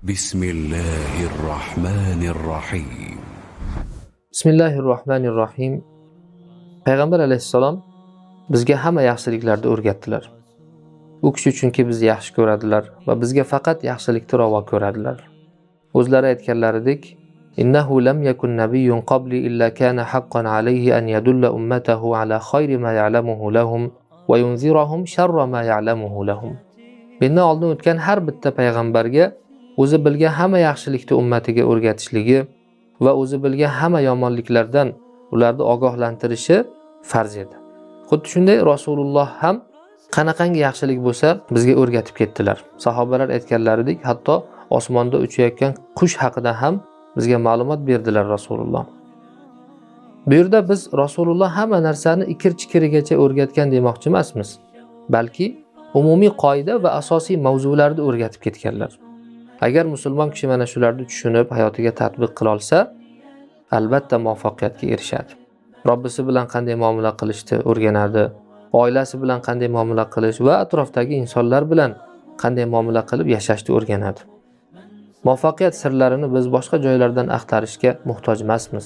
بسم الله الرحمن الرحيم. Bismillahirrohmanirrohim. Payg'ambar alayhissalom bizga hamma yaxshiliklarni o'rgatdilar. U kishi chunki bizni yaxshi ko'radilar va bizga faqat yaxshilikni ravo ko'radilar. O'zlari aytganlaridek, innahu lam yakun nabiyyun qabli illa kana haqqan alayhi an yadulla ummatahu ala khayri ma ya'lamuhu lahum va yunzirahum sharra ma ya'lamuhu lahum. Mendan oldin o'tgan har bitta payg'ambarga o'zi bilgan hamma yaxshilikni ummatiga o'rgatishligi va o'zi bilgan hamma yomonliklardan ularni ogohlantirishi farz edi. Xuddi shunday Rasululloh ham qanaqangi yaxshilik bo'lsa bizga o'rgatib ketdilar. Sahobalar aytganlaridek, hatto osmonda uchayotgan qush haqida ham bizga ma'lumot berdilar Rasululloh. Bu yerda biz Rasululloh hamma narsani ikir-chikirigacha o'rgatgan demoqchi emasmiz, balki umumiy qoida va asosiy mavzularni o'rgatib ketganlar. Agar musulmon kishi mana shularni tushunib hayotiga tatbiq qila olsa, albatta muvaffaqiyatga erishadi. Robbisi bilan qanday muomala qilishni o'rganadi, oilasi bilan qanday muomala qilish va atrofdagi insonlar bilan qanday muomala qilib yashashni o'rganadi. Muvaffaqiyat sirlarini biz boshqa joylardan axtarishga muhtoj emasmiz.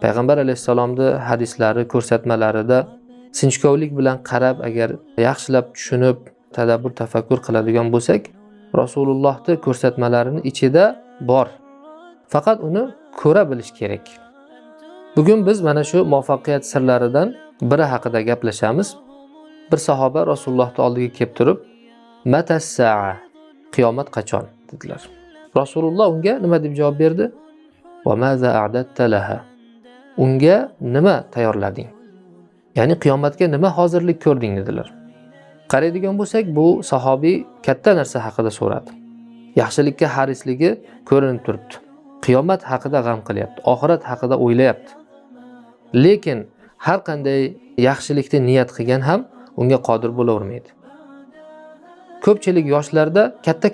Payg'ambar alayhissalomning hadislari, ko'rsatmalarida sinchkovlik bilan qarab, agar yaxshilab tushunib, tadabbur, tafakkur qiladigan bo'lsak, Rasulullohning ko'rsatmalarining ichida bor. Faqat uni ko'ra bilish kerak. Bugun biz mana shu muvaffaqiyat sirlaridan biri haqida gaplashamiz. Bir sahoba Rasulullohning oldiga kelib turib, "Matas-sa'a?" Qiyomat qachon? dedilar. Rasululloh unga nima deb javob berdi? "Va maza a'datta laha?" Unga nima tayyorlading? Ya'ni qiyomatga nima hozirlik ko'rding dedilar. Qaraydigan bo'lsak, bu sahobiy katta narsa haqida so'radi. Yaxshilikka harisligi ko'rinib turibdi. Qiyomat haqida g'am qilyapti, oxirat haqida o'ylayapti. Lekin har qanday yaxshilikni niyat qilgan ham unga qodir bo'lavermaydi. Ko'pchilik yoshlarda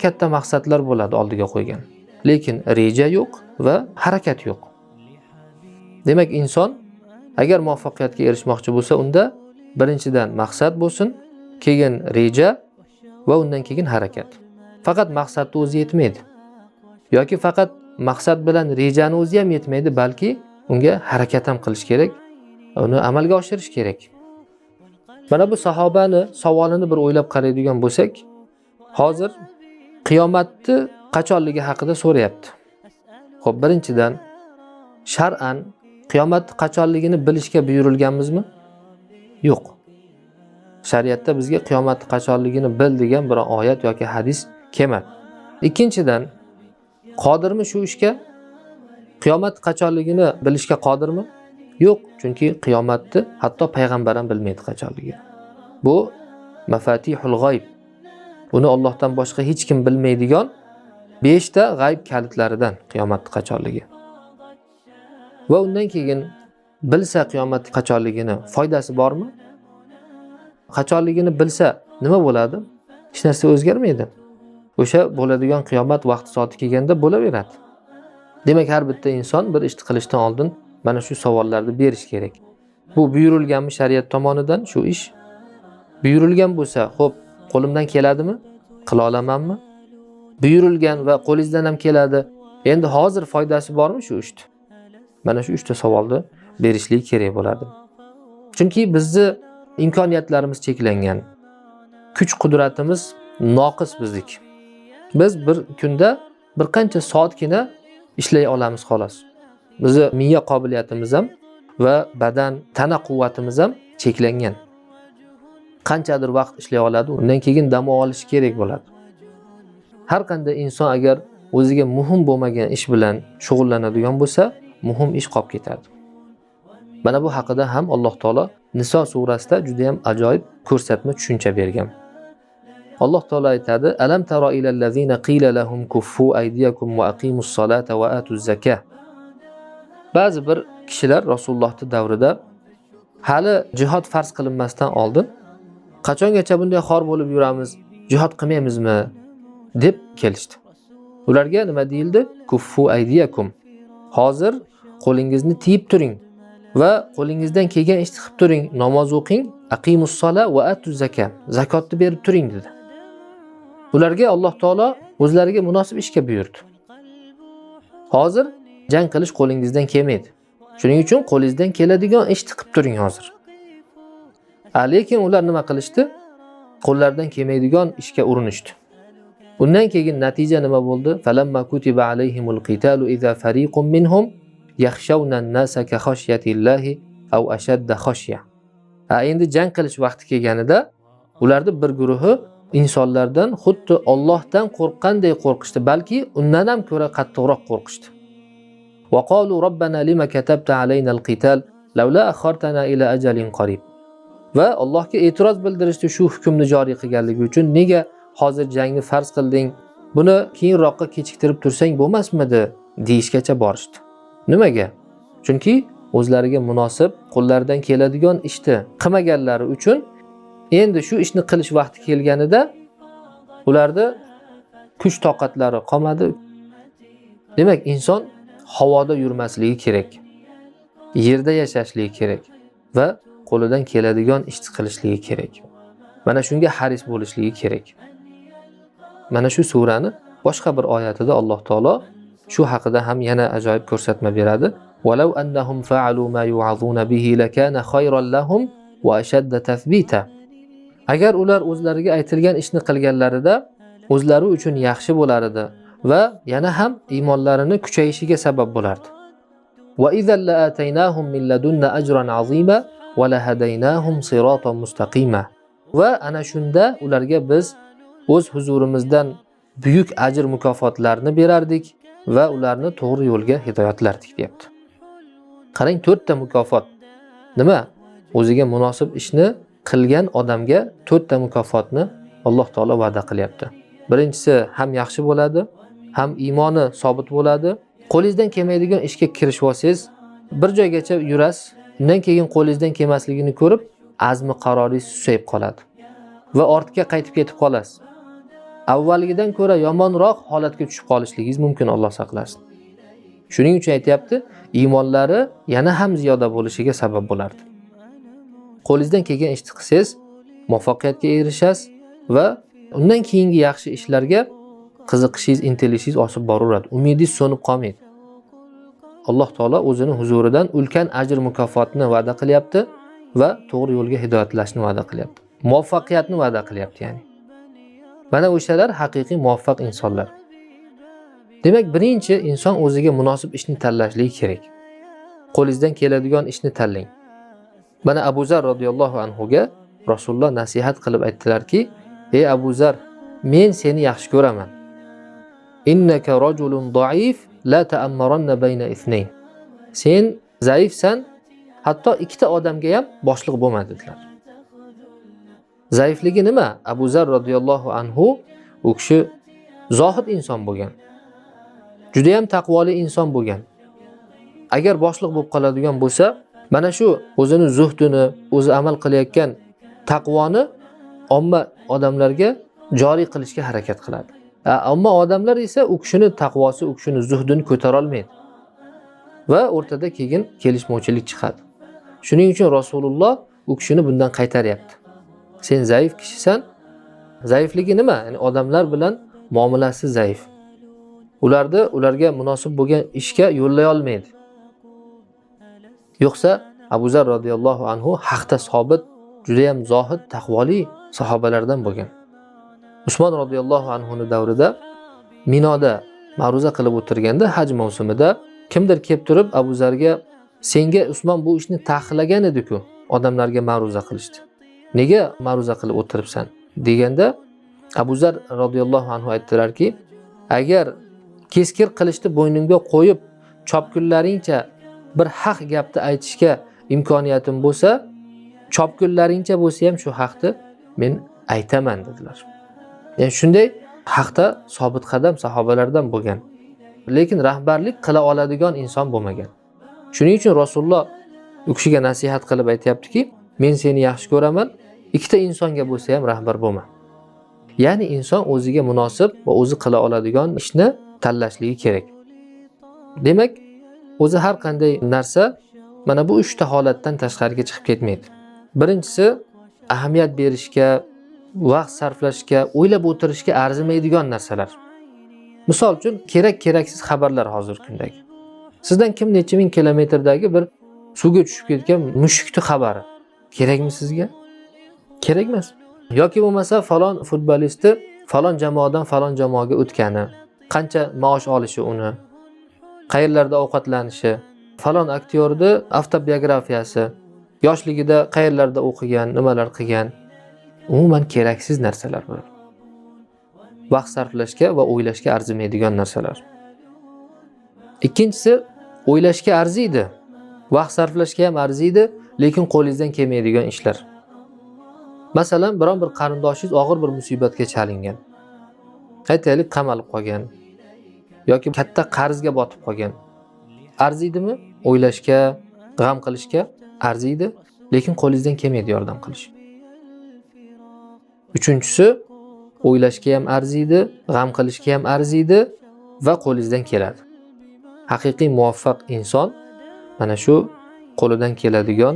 katta maqsadlar bo'ladi oldiga qo'ygan, lekin reja yo'q va harakat yo'q. Demak, inson agar muvaffaqiyatga erishmoqchi bo'lsa, unda birinchidan maqsad bo'lsin, keyin reja va undan keyin harakat. Faqat maqsadni o'zi yetmaydi. Yoki faqat maqsad bilan rejani o'zi ham yetmaydi, balki unga harakat ham qilish kerak, uni amalga oshirish kerak. Mana bu sahobani savolini bir o'ylab qaraydigan bo'lsak, hozir qiyomatni qachonligi haqida so'rayapti. Xo'p, birinchidan shar'an qiyomatni qachonligini bilishga buyurilganmizmi? Yo'q. Shariatda bizga qiyomatni qachonligini bil degan bir oyat yoki hadis kelmadi. Ikkinchidan, qodirmi shu ishga? Qiyomat qachonligini bilishga qodirmi? Yo'q, chunki qiyomatni hatto payg'ambar ham bilmaydi qachonligini. Bu mafatihul g'ayb. Buni Allohdan boshqa hech kim bilmaydigan 5 ta g'ayb kalitlaridan qiyomatni qachonligi. Va undan keyin bilsa qiyomatni qachonligini foydasi bormi? Qachonligini bilsa nima bo'ladi? Hech narsa o'zgarmaydi. O'sha bo'ladigan qiyomat vaqti soati kelganda bo'laveradi. Demak, har bitta inson bir ishni qilishdan oldin mana shu savollarni berish kerak. Bu buyurilganmi shariat tomonidan shu ish? Buyurilgan bo'lsa, xo'p, qo'limdan keladimi? Qila olamanmi? Buyurilgan va qo'lingizdan ham keladi. Endi hozir foydasi bormi shu ishni? Mana shu 3 ta savolni berishlik kerak bo'ladi. Chunki bizni imkoniyatlarimiz cheklangan. Kuch-qudratimiz noqis bizlik. Biz bir kunda bir qancha soatgina ishlay olamiz xolos. Bizni miya qobiliyatimiz ham va badan, tana quvvatimiz ham cheklangan. Qanchadir vaqt ishlay oladi, undan keyin dam olish kerak bo'ladi. Har qanday inson agar o'ziga muhim bo'lmagan ish bilan shug'ullanadigan bo'lsa, muhim ish qolib ketadi. Mana bu haqida ham Alloh taolo Niso surasida juda ham ajoyib ko'rsatma tushuncha bergan. Alloh taolo aytadi: "Alam tara ilal ladzina qila lahum kuffu aydiyakum va aqimus solata va atuz zakah." Ba'zi bir kishilar Rasulullohning davrida hali jihad farz qilinmasdan oldin qachongacha bunday xor bo'lib yuramiz, jihad qilmaymizmi deb kelishdi. Ularga nima deyildi? Kuffu aydiyakum. Hozir qo'lingizni tiyib turing va qo'lingizdan kelgan ishni qilib turing, namoz o'qing, aqimus sola va atuz zakah, zakotni berib turing dedi. ularga Alloh taolo o'zlariga munosib ishga buyurdi. Hozir jang qilish qo'lingizdan kelmaydi. Shuning uchun qo'lingizdan keladigan ishni qilib turing hozir. Lekin ular nima qilishdi? Qo'llaridan kelmaydigan ishga urinishdi. Undan keyin natija nima bo'ldi? Falamma kutiba alayhimul qitalu idza fariqun minhum yakhshawna an-nasa ka khashyatillahi aw ashadda khashya. Endi jang qilish vaqti kelganida ularning bir guruhi insonlardan xuddi Allohdan qo'rqqanday qo'rqishdi, balki undan ham ko'ra qattiqroq qo'rqishdi. Wa qalu robbana lima katabta alayna al-qital lawla akhartana ila ajalin qarib. Va Allohga e'tiroz bildirishdi shu hukmni joriy qilganligi uchun, nega hozir jangni farz qilding? Buni keyinroqqa kechiktirib tursang bo'lmasmidi? Deyishgacha borishdi. Nimaga? Chunki o'zlariga munosib, qo'llaridan keladigan ishni qilmaganlari uchun endi shu ishni qilish vaqti kelganida ularda kuch toqatlari qolmadi. Demak, inson havoda yurmasligi kerak. Yerda yashashligi kerak va qo'lidan keladigan ishni qilishligi kerak. Mana shunga haris bo'lishligi kerak. Mana shu surani boshqa bir oyatida Alloh taolo shu haqida ham yana ajoyib ko'rsatma beradi. Walau annahum fa'alu ma yu'azuna bihi lakana khayran lahum wa ashadda tathbita. Agar ular o'zlariga aytilgan ishni qilganlarida o'zlari uchun yaxshi bo'lar edi va yana ham iymonlarini kuchayishiga sabab bo'lardi. Wa idhal la'ataynahum min ladunna ajran 'azima va lahadaynahum siratan mustaqima. Va ana shunda ularga biz o'z huzurimizdan buyuk ajr mukofotlarni berardik va ularni to'g'ri yo'lga hidoyatlardik, deyapti. Qarang, 4 ta mukofot. Nima? O'ziga munosib ishni qilgan odamga 4 ta mukofotni Alloh taolo va'da qilyapti. Birinchisi ham yaxshi bo'ladi, ham iymoni sobit bo'ladi. Qo'lingizdan kelmaydigan ishga kirishib olsangiz, bir joygacha yurasiz, undan keyin qo'lingizdan kelmasligini ko'rib, azmi qaroringiz susayib qoladi va ortga qaytib ketib qolasiz. Avvalgidan ko'ra yomonroq holatga tushib qolishligingiz mumkin, Alloh saqlasin. Shuning uchun aytayapti, iymonlari yana ham ziyoda bo'lishiga sabab bo'lardi. Qo'lingizdan kelgan ishni qilsangiz, muvaffaqiyatga erishasiz va undan keyingi yaxshi ishlarga qiziqishingiz, intilishingiz osib boraveradi. Umidingiz so'nib qolmaydi. Alloh taolo o'zining huzuridan ulkan ajr mukofotni va'da qilyapti va to'g'ri yo'lga hidoyatlashni va'da qilyapti. Muvaffaqiyatni va'da qilyapti, ya'ni. Mana o'shalar haqiqiy muvaffaq insonlar. Demak, birinchi inson o'ziga munosib ishni tanlashligi kerak. Qo'lingizdan keladigan ishni tanlang. Mana Abu Zar radhiyallohu anhu ga Rasululloh nasihat qilib aytdilarki: "Ey Abu Zar, men seni yaxshi ko'raman. Innaka rajulun da'if la ta'ammaranna bayna ithnayn." Sen zaifsan, hatto ikkita odamga ham boshliq bo'lma dedilar. Zaifligi nima? Abu Zar radhiyallohu anhu u kishi zohid inson bo'lgan. Juda ham taqvoli inson bo'lgan. Agar boshliq bo'lib qoladigan bo'lsa, mana shu o'zini zuhdini, o'zi amal qilayotgan taqvoni omma odamlarga joriy qilishga harakat qiladi. Ammo odamlar esa u kishini taqvosi, u kishini zuhdini ko'tara olmaydi. Va o'rtada keyin kelishmovchilik chiqadi. Shuning uchun Rasululloh u kishini bundan qaytaryapti. Sen zaif kishisan. Zaifligi nima? Ya'ni odamlar bilan muomalasi zaif. Ularga munosib bo'lgan ishga yo'llay olmaydi. Yo'qsa Abu Zar radhiyallohu anhu haqda sobit, juda ham zohid, taqvoli sahobalardan bo'lgan. Usmon radhiyallohu anhuning davrida Minoda ma'ruza qilib o'tirganda haj mavsumida kimdir kelib turib Abu Zarga: "Senga Usmon bu ishni taqiqlagan edi-ku, odamlarga ma'ruza qilishdi. Nega ma'ruza qilib o'tiribsan?" deganda Abu Zar radhiyallohu anhu aytdilarki: "Agar keskir qilishni bo'ynimga qo'yib, chopkunlaringcha bir haq gapni aytishga imkoniyatim bo'lsa, chopkunlaringcha bo'lsa ham shu haqni men aytaman" dedilar. Ya'ni shunday haqda sobit qadam sahobalardan bo'lgan. Lekin rahbarlik qila oladigan inson bo'lmagan. Shuning uchun Rasululloh u kishiga nasihat qilib aytayaptiki: "Men seni yaxshi ko'raman, ikkita insonga bo'lsa ham rahbar bo'lma." Ya'ni inson o'ziga munosib va o'zi qila oladigan ishni tanlashligi kerak. Demak, o'zi har qanday narsa mana bu 3 ta holatdan tashqariga chiqib ketmaydi. Birinchisi, ahamiyat berishga, vaqt sarflashga, o'ylab o'tirishga arzimaydigan narsalar. Misol uchun keraksiz xabarlar hozirgi kundagi. Sizdan kim necha ming kilometrdagi bir suvga tushib ketgan mushukni xabari kerakmi sizga? Kerak emas. Yoki bo'lmasa falon futbolistni falon jamoadan falon jamoaga o'tgani, qancha maosh olishi uni, qayerlarda ovqatlanishi, falon aktyorni avtobiografiyasi, yoshligida qayerlarda o'qigan, nimalar qilgan, umuman keraksiz narsalar bular. Vaqt sarflashga va o'ylashga arzimaydigan narsalar. Ikkinchisi, o'ylashga arziydi, vaqt sarflashga ham arziydi, lekin qo'lingizdan kelmaydigan ishlar. Masalan, biron bir qarindoshingiz og'ir bir musibatga chalingan. Aytaylik, qamalib qolgan yoki katta qarzga botib qolgan. Arziydimi? O'ylashga, g'am qilishga arziydi, lekin qo'lingizdan kelmaydi yordam qilish. Uchinchisi, o'ylashga ham arziydi, g'am qilishga ham arziydi va qo'lingizdan keladi. Haqiqiy muvaffaq inson mana shu qo'lidan keladigan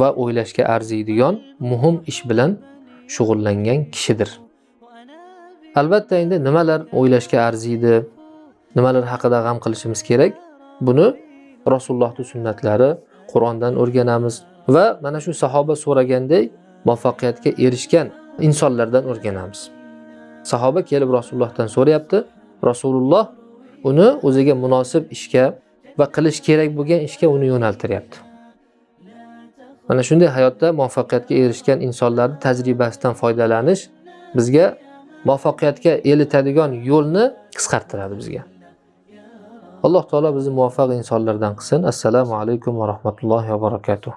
va o'ylashga arziydigan muhim ish bilan shug'ullangan kishidir. Albatta endi nimalar o'ylashga arziydi, nimalar haqida g'am qilishimiz kerak? Buni Rasulullohning sunnatlari, Qur'ondan o'rganamiz va mana shu sahoba so'ragandek muvaffaqiyatga erishgan insonlardan o'rganamiz. Sahoba kelib Rasulullohdan so'rayapti. Rasululloh uni o'ziga munosib ishga va qilish kerak bo'lgan ishga uni yo'naltiryapti. Mana shunday hayotda muvaffaqiyatga erishgan insonlarning tajribasidan foydalanish bizga muvaffaqiyatga elitadigan yo'lni qisqartiradi bizga. Alloh taolo bizni muvaffaq insonlardan qilsin. Assalomu alaykum va rahmatullohi va barakatuh.